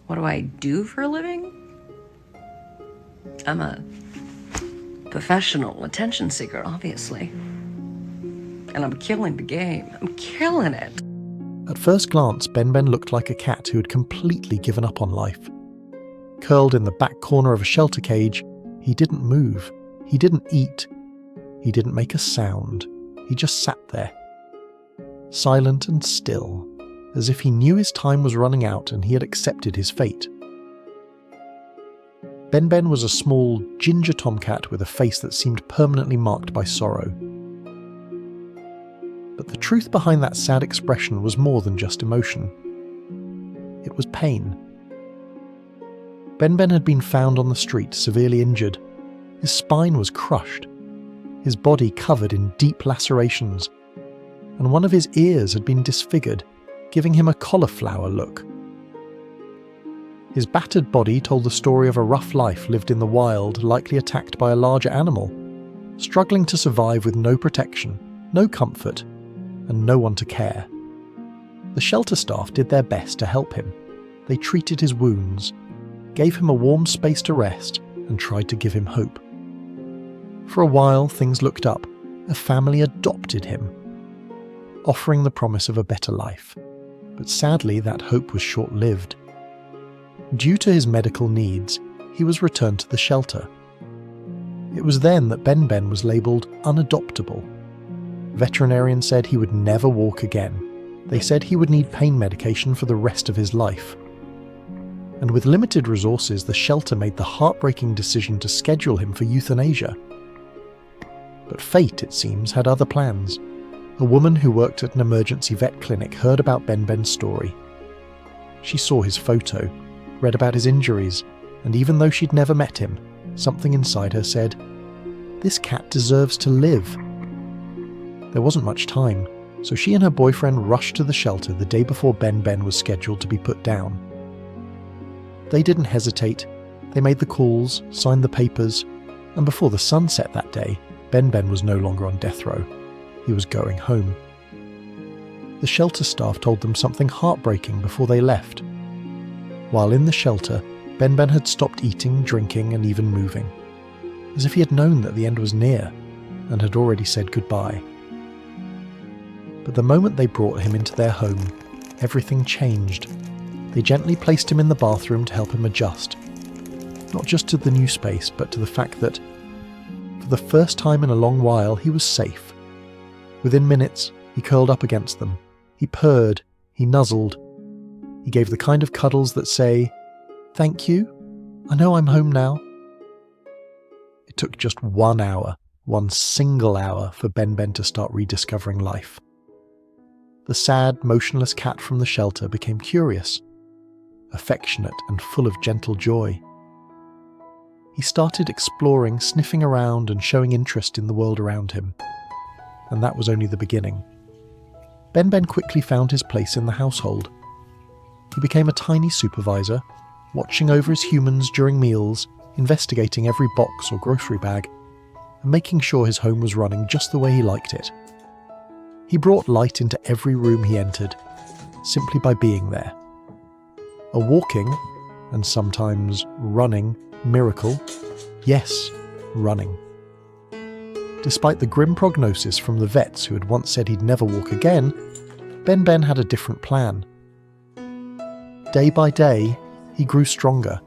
What do I do for a living? I'm a professional attention seeker, obviously. And I'm killing the game. I'm killing it. At first glance, BenBen looked like a cat who had completely given up on life. Curled in the back corner of a shelter cage, he didn't move. He didn't eat. He didn't make a sound. He just sat there. Silent and still, as if he knew his time was running out and he had accepted his fate. BenBen was a small, ginger tomcat with a face that seemed permanently marked by sorrow. But the truth behind that sad expression was more than just emotion. It was pain. BenBen had been found on the street, severely injured. His spine was crushed, his body covered in deep lacerations, and one of his ears had been disfigured, giving him a cauliflower look. His battered body told the story of a rough life lived in the wild, likely attacked by a larger animal, struggling to survive with no protection, no comfort, and no one to care. The shelter staff did their best to help him. They treated his wounds, gave him a warm space to rest, and tried to give him hope. For a while, things looked up. A family adopted him, offering the promise of a better life. But sadly, that hope was short-lived. Due to his medical needs, he was returned to the shelter. It was then that BenBen was labelled unadoptable. Veterinarians said he would never walk again. They said he would need pain medication for the rest of his life. And with limited resources, the shelter made the heartbreaking decision to schedule him for euthanasia. But fate, it seems, had other plans. A woman who worked at an emergency vet clinic heard about BenBen's story. She saw his photo, read about his injuries, and even though she'd never met him, something inside her said, "This cat deserves to live." There wasn't much time, so she and her boyfriend rushed to the shelter the day before BenBen was scheduled to be put down. They didn't hesitate. They made the calls, signed the papers, and before the sun set that day, BenBen was no longer on death row. He was going home. The shelter staff told them something heartbreaking before they left. While in the shelter, BenBen had stopped eating, drinking, and even moving, as if he had known that the end was near and had already said goodbye. But the moment they brought him into their home, everything changed. They gently placed him in the bathroom to help him adjust, not just to the new space, but to the fact that, for the first time in a long while, he was safe. Within minutes, he curled up against them. He purred, he nuzzled. He gave the kind of cuddles that say, "Thank you, I know I'm home now." It took just 1 hour, one single hour, for BenBen to start rediscovering life. The sad, motionless cat from the shelter became curious, affectionate and full of gentle joy. He started exploring, sniffing around and showing interest in the world around him. And that was only the beginning. BenBen quickly found his place in the household. He became a tiny supervisor, watching over his humans during meals, investigating every box or grocery bag, and making sure his home was running just the way he liked it. He brought light into every room he entered, simply by being there. A walking, and sometimes running, miracle. Yes, running. Despite the grim prognosis from the vets who had once said he'd never walk again, BenBen had a different plan. Day by day, he grew stronger.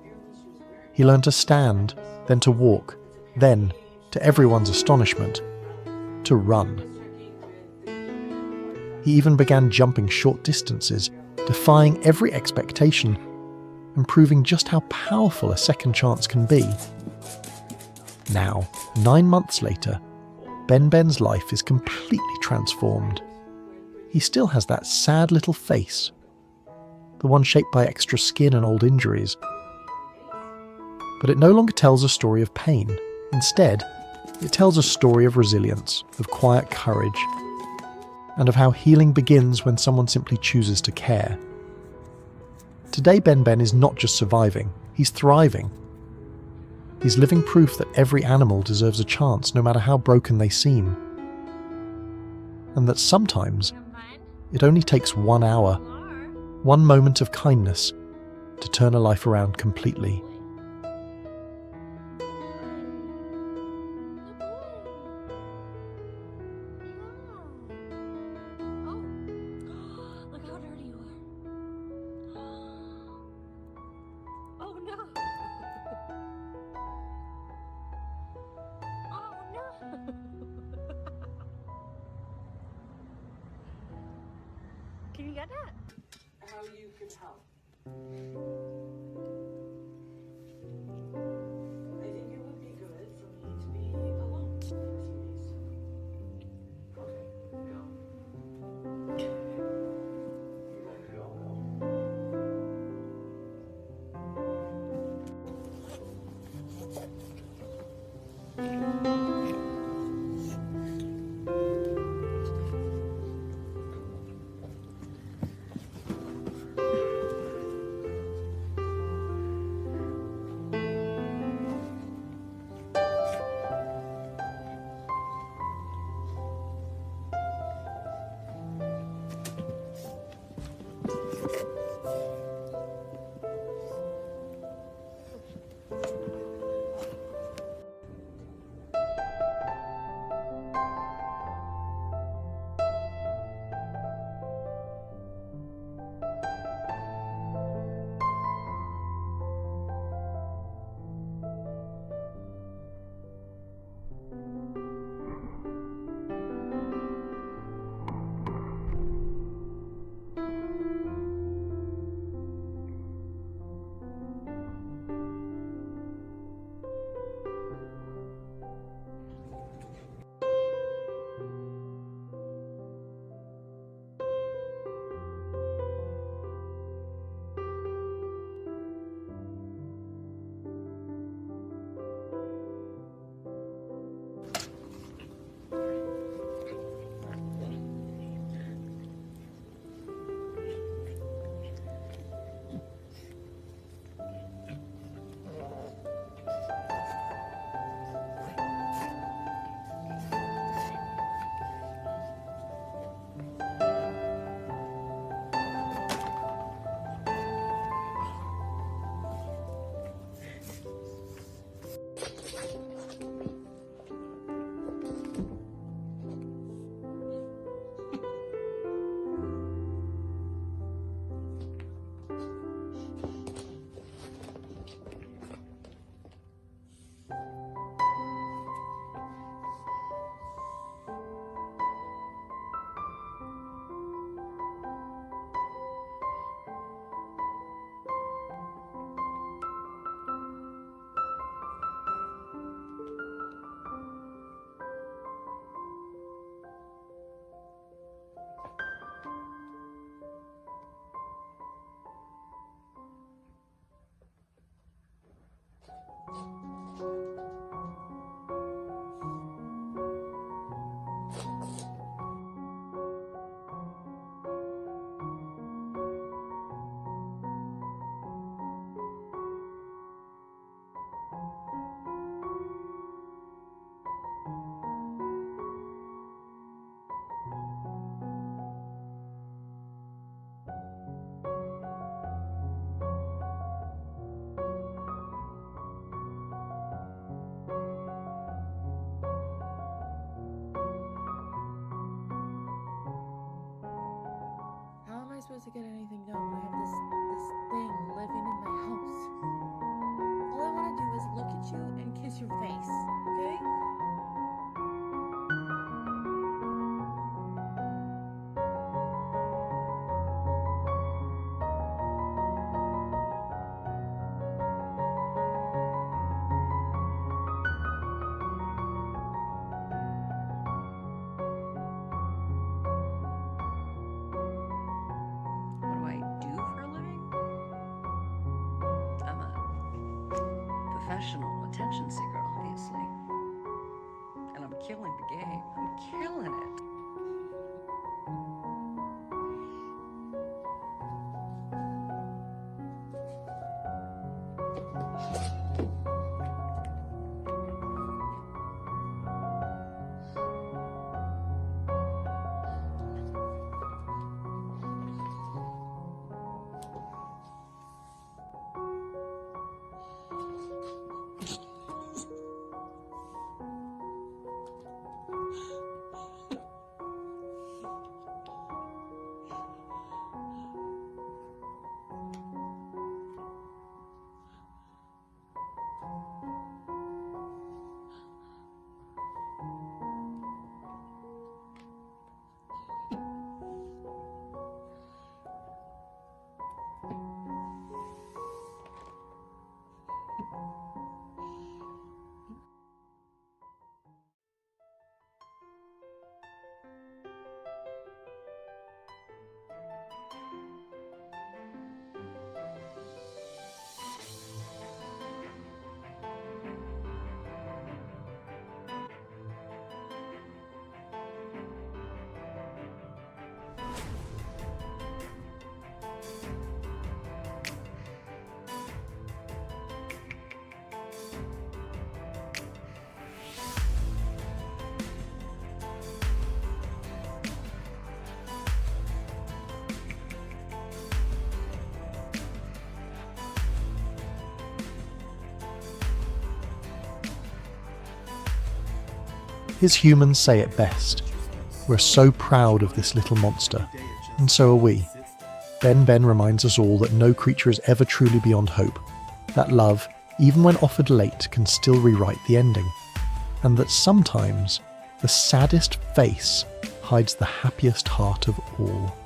He learned to stand, then to walk, then, to everyone's astonishment, to run. He even began jumping short distances, defying every expectation, and proving just how powerful a second chance can be. Now, 9 months later, BenBen's life is completely transformed. He still has that sad little face, the one shaped by extra skin and old injuries. But it no longer tells a story of pain. Instead, it tells a story of resilience, of quiet courage, and of how healing begins when someone simply chooses to care. Today, BenBen is not just surviving, he's thriving. He's living proof that every animal deserves a chance, no matter how broken they seem. And that sometimes, it only takes 1 hour, one moment of kindness, to turn her life around completely. Look how dirty you are. Oh no. Oh no. Can you get that? How you can help. I think it would be good for me to be alone for a few days. Okay, go. You want to go? Supposed to get anything done when I have this thing living in my house. All I want to do is look at you and kiss your face, okay? What do I do for a living? I'm a professional attention seeker, obviously. And I'm killing the game. I'm killing it. His humans say it best. We're so proud of this little monster, and so are we. BenBen reminds us all that no creature is ever truly beyond hope, that love, even when offered late, can still rewrite the ending, and that sometimes the saddest face hides the happiest heart of all.